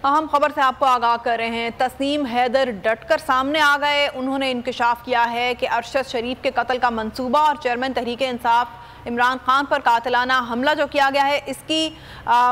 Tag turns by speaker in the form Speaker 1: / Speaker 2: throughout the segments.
Speaker 1: अहम खबर से आपको आगाह कर रहे हैं। तस्नीम हैदर डटकर सामने आ गए। उन्होंने इंकशाफ किया है कि अरशद शरीफ के कत्ल का मंसूबा और चेयरमैन तहरीक इंसाफ इमरान खान पर कातिलाना हमला जो किया गया है, इसकी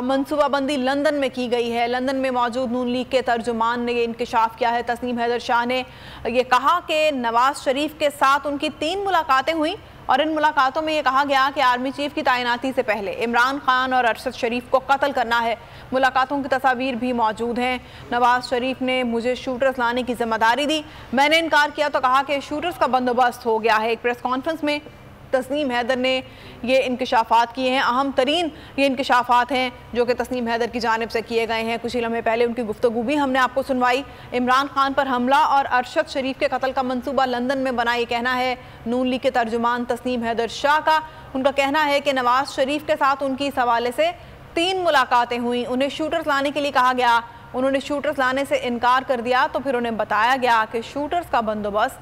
Speaker 1: मनसूबाबंदी लंदन में की गई है। लंदन में मौजूद नून लीग के तर्जुमान ने ये इंकशाफ किया है। तस्नीम हैदर शाह ने यह कहा कि नवाज शरीफ के साथ उनकी 3 मुलाकातें हुई और इन मुलाकातों में ये कहा गया कि आर्मी चीफ की तैनाती से पहले इमरान खान और अरशद शरीफ को कत्ल करना है। मुलाकातों की तस्वीर भी मौजूद हैं। नवाज शरीफ ने मुझे शूटर्स लाने की जिम्मेदारी दी, मैंने इनकार किया तो कहा कि शूटर्स का बंदोबस्त हो गया है। एक प्रेस कॉन्फ्रेंस में तस्नीम हैदर ने ये इंकशाफात किए हैं। अहम तरीन ये इंकशाफात हैं जो कि तस्नीम हैदर की जानिब से किए गए हैं। कुछ ही लम्हे पहले उनकी गुफ्तगू भी हमने आपको सुनवाई। इमरान खान पर हमला और अरशद शरीफ के कत्ल का मंसूबा लंदन में बना, ये कहना है नून लीग के तर्जुमान तस्नीम हैदर शाह का। उनका कहना है कि नवाज शरीफ के साथ उनकी इस हवाले से 3 मुलाकातें हुई। उन्हें शूटर्स लाने के लिए कहा गया, उन्होंने शूटर्स लाने से इनकार कर दिया तो फिर उन्हें बताया गया कि शूटर्स का बंदोबस्त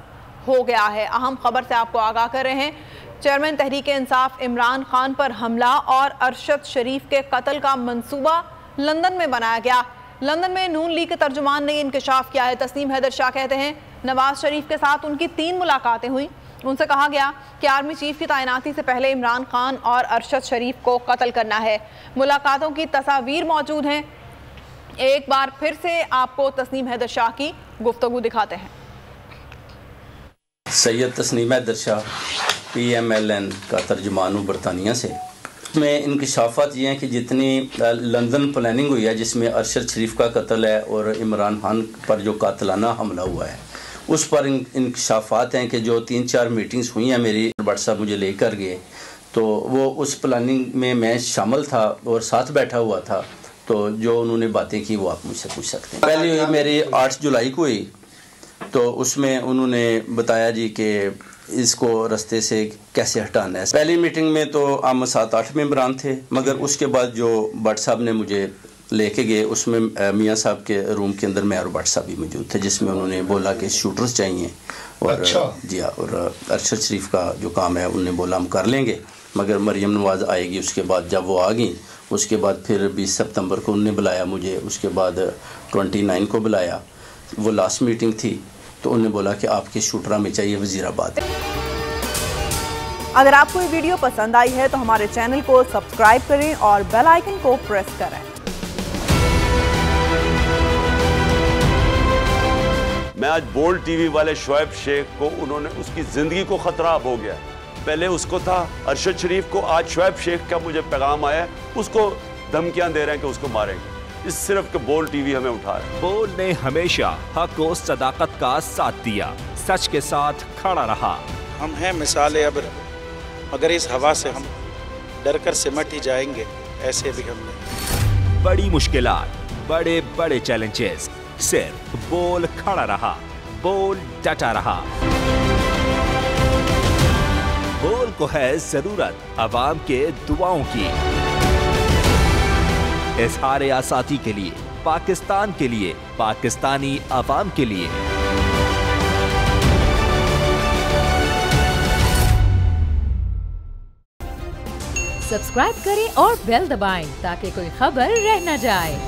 Speaker 1: हो गया है। अहम खबर से आपको आगाह कर रहे हैं। चेयरमैन तहरीक इंसाफ इमरान खान पर हमला और अरशद शरीफ के कत्ल का मंसूबा लंदन में बनाया गया। लंदन में नून लीग के तर्जुमान ने इंकशाफ किया है। तस्नीम हैदर शाह कहते हैं नवाज शरीफ के साथ उनकी 3 मुलाकातें हुई। उनसे कहा गया कि आर्मी चीफ की तैनाती से पहले इमरान खान और अरशद शरीफ को कत्ल करना है। मुलाकातों की तस्वीर मौजूद हैं। एक बार फिर से आपको तस्नीम हैदर शाह की गुफ्तगू दिखाते हैं।
Speaker 2: सैयद तस्नीम हैदर शाह PMLN का तर्जुमान हूँ बरतानिया से। में इंकशाफात ये हैं कि जितनी लंदन प्लानिंग हुई है जिसमें अरशद शरीफ का कत्ल है और इमरान खान पर जो कातिलाना हमला हुआ है, उस पर इंकशाफात हैं कि जो 3-4 मीटिंग्स हुई हैं मेरी, व्हाट्सएप मुझे लेकर गए तो वो उस प्लानिंग में मैं शामिल था और साथ बैठा हुआ था। तो जो उन्होंने बातें की वो आप मुझसे पूछ सकते हैं। पहली हुई मेरी 8 जुलाई को हुई, तो उसमें उन्होंने बताया जी कि इसको रास्ते से कैसे हटाना है। पहली मीटिंग में तो हम 7-8 मेंबरान थे, मगर उसके बाद जो भट्ट साहब ने मुझे लेके गए उसमें मियाँ साहब के रूम के अंदर मैं और भट्ट साहब भी मौजूद थे, जिसमें उन्होंने बोला कि शूटर्स चाहिए और जी हाँ, और अरशद शरीफ का जो काम है उन्होंने बोला हम कर लेंगे, मगर मरियम नवाज़ आएगी। उसके बाद जब वो आ गई उसके बाद फिर 20 सितंबर को उन्होंने बुलाया मुझे, उसके बाद 29 को बुलाया, वो लास्ट मीटिंग थी। तो उन्होंने बोला कि आपके शूटरा में चाहिए वजीराबाद।
Speaker 1: अगर आपको ये वीडियो पसंद आई है तो हमारे चैनल को सब्सक्राइब करें और बेल आइकन को प्रेस करें।
Speaker 3: मैं आज बोल्ड टीवी वाले शोएब शेख को, उन्होंने उसकी जिंदगी को खतरा हो गया। पहले उसको था अरशद शरीफ को, आज शोएब शेख का मुझे पैगाम आया, उसको धमकियां दे रहे हैं कि उसको मारेंगे। इस सिर्फ के बोल्ड टीवी हमें उठा है।
Speaker 4: बोल्ड ने हमेशा हक और सदाकत का साथ दिया, सच के साथ खड़ा रहा।
Speaker 5: हम हैं मिसाल अब्र, मगर इस हवा से हम डर कर सिमट ही जाएंगे, ऐसे भी हम नहीं।
Speaker 4: बड़ी मुश्किलात, बड़े बड़े चैलेंजेस, सिर्फ बोल खड़ा रहा, बोल डटा रहा। बोल को है जरूरत अवाम के दुआओं की। इज़हार आज़ादी के लिए, पाकिस्तान के लिए, पाकिस्तानी अवाम के लिए।
Speaker 6: सब्सक्राइब करें और बेल दबाएं ताकि कोई खबर रह न जाए।